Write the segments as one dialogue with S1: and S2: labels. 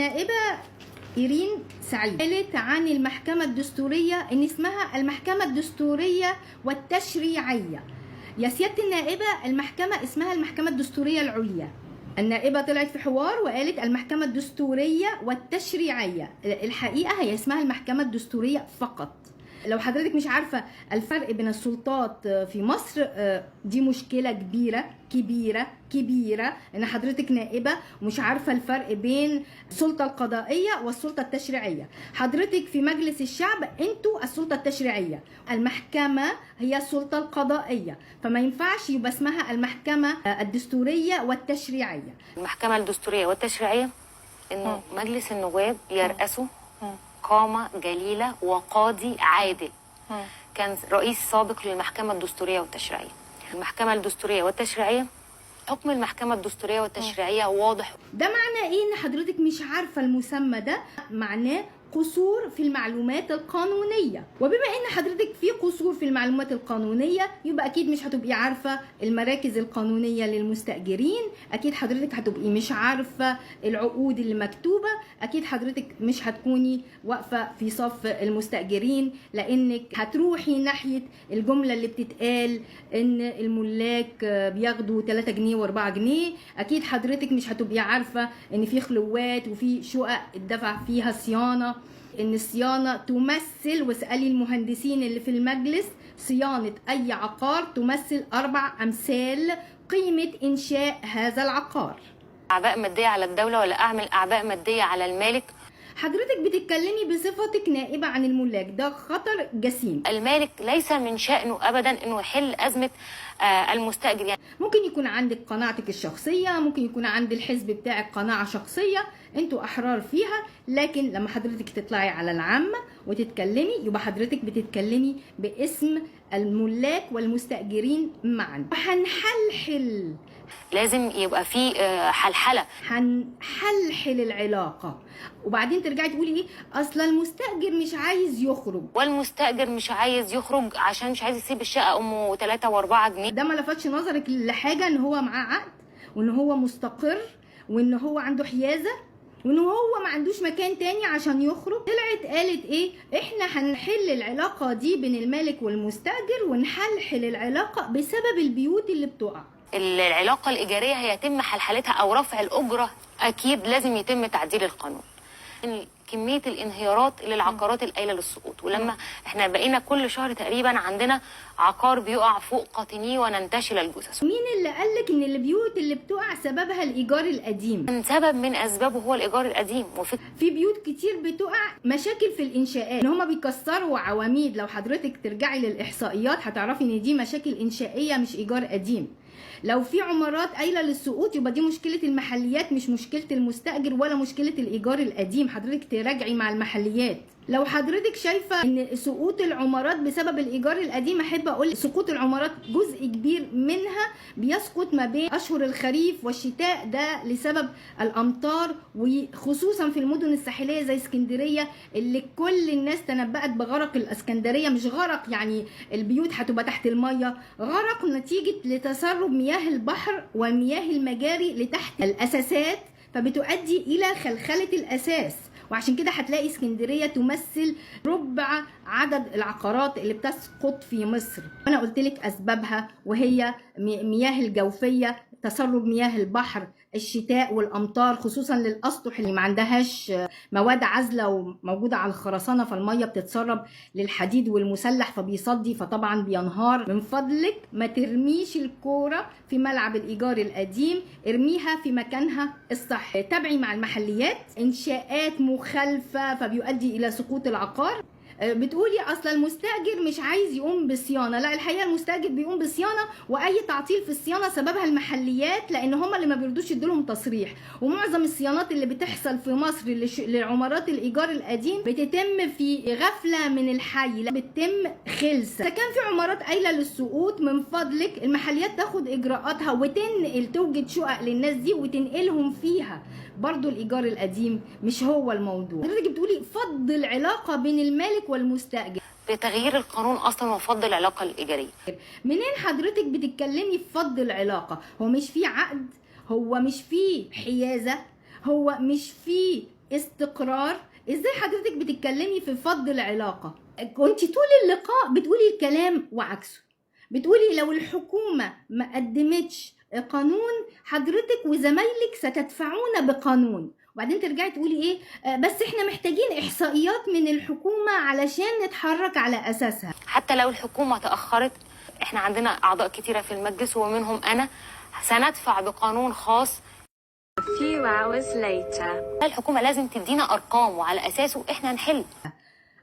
S1: النائبة إيرين سعيد قالت عن المحكمة الدستورية إن اسمها المحكمة الدستورية والتشريعية. يا سيادة النائبة، المحكمة اسمها المحكمة الدستورية العليا. النائبة طلعت في حوار وقالت المحكمة الدستورية والتشريعية. الحقيقة هي اسمها المحكمة الدستورية فقط. لو حضرتك مش عارفة الفرق بين السلطات في مصر، دي مشكلة كبيرة ان حضرتك نائبة ومش عارفة الفرق بين السلطة القضائية والسلطة التشريعية. حضرتك في مجلس الشعب انتوا السلطة التشريعية، المحكمة هي السلطة القضائية، فما ينفعش يبقى اسمها المحكمة الدستورية والتشريعية.
S2: المحكمة الدستورية والتشريعية انه مجلس النواب يرأسه قامة جليلة وقاضي عادل. كان رئيس سابق للمحكمة الدستورية والتشريعية. المحكمة الدستورية والتشريعية، حكم المحكمة الدستورية والتشريعية واضح.
S1: ده معناه ايه؟ ان حضرتك مش عارفة المسمى ده معناه قصور في المعلومات القانونية، وبما ان حضرتك في قصور في المعلومات القانونية يبقى اكيد مش هتبقي عارفة المراكز القانونية للمستأجرين، اكيد حضرتك هتبقي مش عارفة العقود اللي مكتوبة، اكيد حضرتك مش هتكوني واقفة في صف المستأجرين لانك هتروحي ناحية الجملة اللي بتتقال ان الملاك بياخدوا 3 جنيه و4 جنيه، اكيد حضرتك مش هتبقي عارفة ان في خلوات وفي شقق اتدفع فيها صيانة، ان الصيانة تمثل، واسألي المهندسين اللي في المجلس، صيانة اي عقار تمثل 4 أمثال قيمة انشاء هذا العقار.
S2: اعباء مادية على الدولة ولا اعمل اعباء مادية على المالك؟
S1: حضرتك بتتكلمي بصفتك نائبة عن الملاك، ده خطر جسيم.
S2: المالك ليس من شأنه ابدا انه يحل ازمة المستأجر. يعني
S1: ممكن يكون عندك قناعتك الشخصية، ممكن يكون عند الحزب بتاعك قناعة شخصية، انتوا احرار فيها، لكن لما حضرتك تطلعي على العامة وتتكلمي يبقى حضرتك بتتكلمي باسم الملاك والمستأجرين معا. وهنحلحل،
S2: لازم يبقى في حلحلة،
S1: هنحلحل العلاقة، وبعدين ترجعي تقولي ايه؟ اصل المستأجر مش عايز يخرج،
S2: والمستأجر مش عايز يخرج عشان مش عايز يسيب الشقة امه 3 و4 جنيه.
S1: ده ما لفتش نظرك لحاجة؟ ان هو معاه عقد، وان هو مستقر، وان هو عنده حيازة، وان هو ما عندوش مكان تاني عشان يخرج. طلعت قالت ايه؟ احنا هنحل العلاقة دي بين المالك والمستأجر، ونحلحل العلاقة بسبب البيوت اللي بتقع.
S2: العلاقة الإيجارية هيتم حلحلتها أو رفع الأجرة، أكيد لازم يتم تعديل القانون. كمية الانهيارات للعقارات القايلة للسقوط، ولما احنا بقينا كل شهر تقريبا عندنا عقار بيقع فوق قاطنيه وننتشل الجثث.
S1: مين اللي قالك ان البيوت اللي بتقع سببها الإيجار القديم؟
S2: من سبب من أسبابه هو الإيجار القديم.
S1: في بيوت كتير بتقع مشاكل في الإنشاءات، ان هما بيكسروا عواميد. لو حضرتك ترجعي للإحصائيات هتعرفي ان دي مشاكل إنشائية مش إيجار قديم. لو في عمارات قايله للسقوط يبقى دي مشكله المحليات مش مشكله المستاجر ولا مشكله الايجار القديم. حضرتك تراجعي مع المحليات. لو حضرتك شايفه ان سقوط العمارات بسبب الايجار القديم، احب اقول سقوط العمارات جزء كبير منها بيسقط ما بين اشهر الخريف والشتاء، ده لسبب الامطار، وخصوصا في المدن الساحليه زي اسكندريه اللي كل الناس تنبأت بغرق الاسكندريه. مش غرق يعني البيوت هتبقى تحت الميه، غرق نتيجه لتسرب مياه البحر ومياه المجاري لتحت الاساسات، فبتؤدي الى خلخله الاساس. وعشان كده هتلاقي اسكندريه تمثل ربع عدد العقارات اللي بتسقط في مصر. انا قلت لك اسبابها، وهي مياه الجوفيه، تسرب مياه البحر، الشتاء والامطار، خصوصا للاسطح اللي ما عندهاش مواد عازله وموجوده على الخرسانه، فالميه بتتسرب للحديد والمسلح فبيصدي، فطبعا بينهار. من فضلك ما ترميش الكوره في ملعب الايجار القديم، ارميها في مكانها الصح. تابعي مع المحليات، انشاءات مخالفه فبيؤدي الى سقوط العقار. بتقولي اصل المستاجر مش عايز يقوم بالصيانه، لا الحقيقه المستاجر بيقوم بالصيانه، واي تعطيل في الصيانه سببها المحليات، لان هم اللي ما بيرضوش يدولهم تصريح. ومعظم الصيانات اللي بتحصل في مصر لعمارات الايجار القديم بتتم في غفله من الحي، لا بتتم خلسه. اذا كان في عمارات قايله للسقوط، من فضلك المحليات تاخد اجراءاتها وتنقل، توجد شقق للناس دي وتنقلهم فيها. برضو الايجار القديم مش هو الموضوع. حضرتك بتقولي فض العلاقه بين المالك والمستاجر.
S2: بتغيير القانون اصلا وفض العلاقه الايجاريه.
S1: منين حضرتك بتتكلمي في فض العلاقه؟ هو مش في عقد، هو مش في حيازه، هو مش في استقرار. ازاي حضرتك بتتكلمي في فض العلاقة؟ كنت طول اللقاء بتقولي الكلام وعكسه، بتقولي لو الحكومة ما قدمتش قانون حضرتك وزمايلك ستدفعون بقانون، وبعدين ترجعي تقولي ايه؟ بس احنا محتاجين احصائيات من الحكومة علشان نتحرك على اساسها.
S2: حتى لو الحكومة تأخرت، احنا عندنا أعضاء كتيرة في المجلس ومنهم أنا، سندفع بقانون خاص.
S3: A few hours later.
S2: الحكومة لازم تدينا أرقام وعلى أساسه احنا نحل.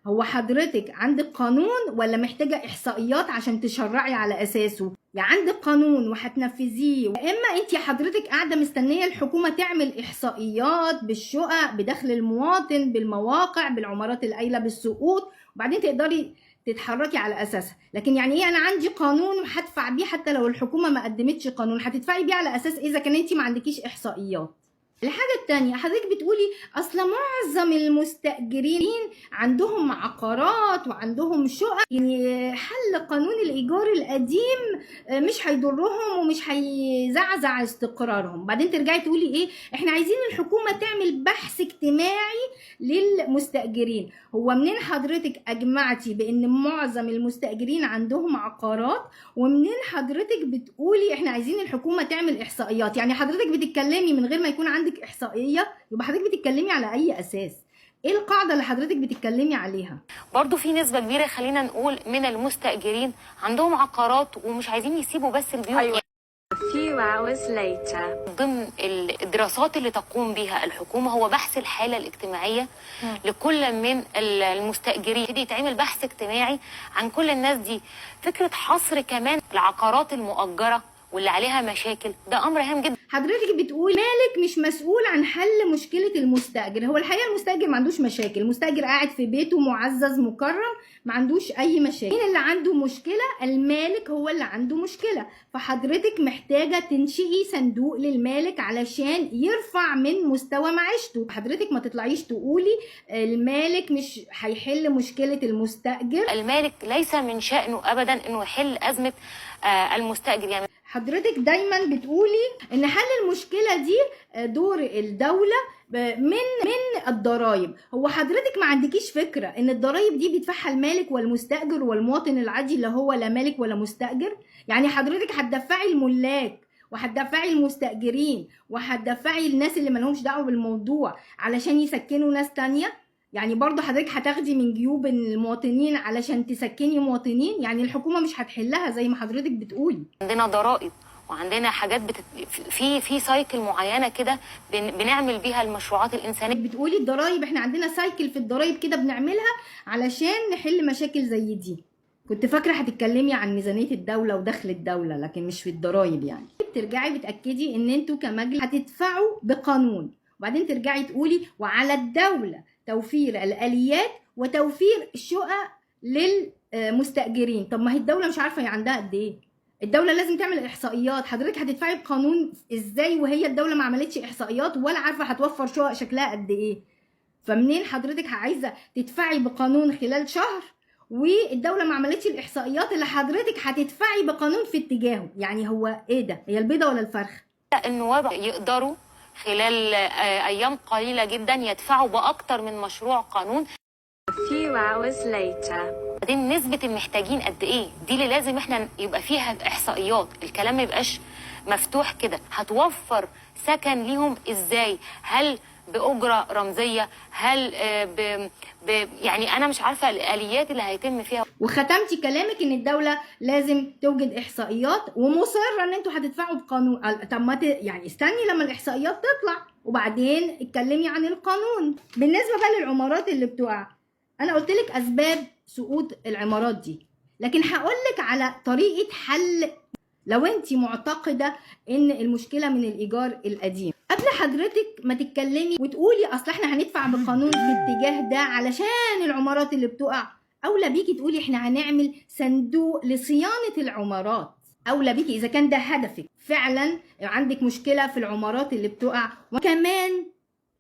S1: هو حضرتك عندك قانون ولا محتاجة إحصائيات عشان تشرعي على أساسه؟ يعني عندك قانون وهتنفذيه، إما أنت حضرتك قاعدة مستنية الحكومة تعمل إحصائيات بالشقق بدخل المواطن بالمواقع بالعمارات القايلة بالسقوط وبعدين تقدري تتحركي على أساسها. لكن يعني إيه أنا عندي قانون وهدفع بيه حتى لو الحكومة ما قدمتش قانون؟ هتدفعي بيه على أساس إذا كان أنت ما عندكيش إحصائيات. الحاجة التانية حضرتك بتقولي أصل معظم المستأجرين عندهم عقارات وعندهم شقق، يعني حل قانون الإيجار القديم مش هيضرهم ومش هيزعزع استقرارهم. بعدين ترجعي تقولي إيه؟ إحنا عايزين الحكومة تعمل بحث اجتماعي للمستأجرين. هو منين حضرتك أجمعتي بأن معظم المستأجرين عندهم عقارات، ومنين حضرتك بتقولي إحنا عايزين الحكومة تعمل إحصائيات؟ يعني حضرتك بتتكلمي من غير ما يكون عندك إحصائية، يبقى حضرتك بتتكلمي على أي أساس؟ ايه القاعدة اللي حضرتك بتتكلمي عليها؟
S2: برضو في نسبة كبيرة خلينا نقول من المستأجرين عندهم عقارات ومش عايزين يسيبوا بس البيوت.
S3: أيوة. A few hours later.
S2: ضمن الدراسات اللي تقوم بها الحكومة هو بحث الحالة الاجتماعية لكل من المستأجرين. يبتدي يتعمل بحث اجتماعي عن كل الناس دي. فكرة حصر كمان العقارات المؤجرة واللي عليها مشاكل ده أمر هام جدا.
S1: حضرتك بتقول مالك مش مسؤول عن حل مشكلة المستأجر. هو الحقيقة المستأجر ما عندوش مشاكل، المستأجر قاعد في بيته معزز مكرم ما عندوش أي مشاكل. مين اللي عنده مشكلة؟ المالك هو اللي عنده مشكلة. فحضرتك محتاجة تنشئي صندوق للمالك علشان يرفع من مستوى معيشته. حضرتك ما تطلعيش تقولي المالك مش هيحل مشكلة المستأجر.
S2: المالك ليس من شأنه أبدا إنه يحل أزمة المستأجر. يعني
S1: حضرتك دايما بتقولي ان حل المشكله دي دور الدوله من الضرايب. هو حضرتك ما عندكيش فكره ان الضرايب دي بيدفعها المالك والمستاجر والمواطن العادي اللي هو لا مالك ولا مستاجر؟ يعني حضرتك هتدفعي الملاك وهتدفعي المستاجرين وهتدفعي الناس اللي مالهمش دعوه بالموضوع علشان يسكنوا ناس تانية؟ يعني برضه حضرتك هتاخدي من جيوب المواطنين علشان تسكني مواطنين؟ يعني الحكومة مش هتحلها زي ما حضرتك بتقولي.
S2: عندنا ضرائب وعندنا حاجات في سايكل معينة كده بنعمل بيها المشروعات الإنسانية.
S1: بتقولي الضرائب، احنا عندنا سايكل في الضرائب كده بنعملها علشان نحل مشاكل زي دي. كنت فاكرة هتتكلمي عن ميزانية الدولة ودخل الدولة لكن مش في الضرائب. يعني بترجعي بتأكدي ان انتوا كمجلس هتدفعوا بقانون، وبعدين ترجعي تقولي وعلى الدولة توفير الآليات وتوفير الشقق للمستأجرين. طب ما هي الدولة مش عارفة هي عندها قد ايه؟ الدولة لازم تعمل احصائيات. حضرتك هتدفعي بقانون ازاي وهي الدولة ما عملتش احصائيات ولا عارفة هتوفر شقق شكلها قد ايه؟ فمنين حضرتك عايزة تدفعي بقانون خلال شهر والدولة ما عملتش الاحصائيات اللي حضرتك هتدفعي بقانون في اتجاهه؟ يعني هو ايه ده؟ هي البيضة ولا الفرخ؟
S2: النواب يقدروا خلال أيام قليلة جدا يدفعوا بأكتر من مشروع قانون.
S3: A few hours later.
S2: بعدين نسبة المحتاجين قد إيه؟ دي اللي لازم إحنا يبقى فيها إحصائيات. الكلام ما يبقاش مفتوح كده. هتوفر سكن ليهم إزاي؟ هل بأجرة رمزية؟ هل يعني أنا مش عارفة الآليات اللي هيتم فيها.
S1: وختمتي كلامك ان الدولة لازم توجد احصائيات ومصرة ان انتوا هتدفعوا بقانون. طب ما يعني استني لما الاحصائيات تطلع وبعدين اتكلمي عن القانون. بالنسبة بقى للعمارات اللي بتقع، انا قلت لك اسباب سقوط العمارات دي، لكن هقولك على طريقة حل لو انت معتقدة ان المشكلة من الايجار القديم. قبل حضرتك ما تتكلمي وتقولي اصل احنا هندفع بقانون في الاتجاه ده علشان العمارات اللي بتقع، اولى بيكي تقولي احنا هنعمل صندوق لصيانة العمارات. اولى بيكي اذا كان ده هدفك فعلا عندك مشكلة في العمارات اللي بتقع. وكمان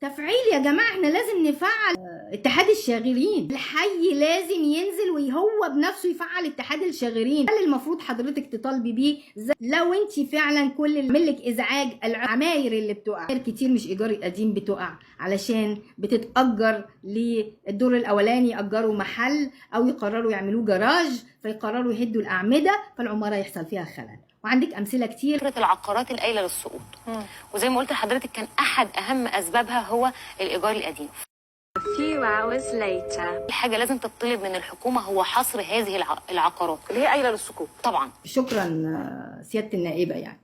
S1: تفعيل يا جماعه، احنا لازم نفعل اتحاد الشاغرين. الحي لازم ينزل وهو بنفسه يفعل اتحاد الشاغرين. ده اللي المفروض حضرتك تطالبي بيه. لو انت فعلا كل اللي عامل لك ازعاج العماير اللي بتقع كتير، مش ايجار قديم بتقع علشان بتتاجر للدور الاولاني، ياجروا محل او يقرروا يعملوه جراج، فيقرروا يهدوا الاعمده، فالعماره يحصل فيها خلل. وعندك امثله كتير.
S2: فكره العقارات القايله للسقوط، وزي ما قلت لحضرتك كان احد اهم اسبابها هو الايجار القديم.
S3: A few hours later.
S2: الحاجه لازم تطلب من الحكومه هو حصر هذه العقارات
S4: اللي هي قايله للسقوط.
S2: طبعا.
S1: شكرا سياده النائبه. يعني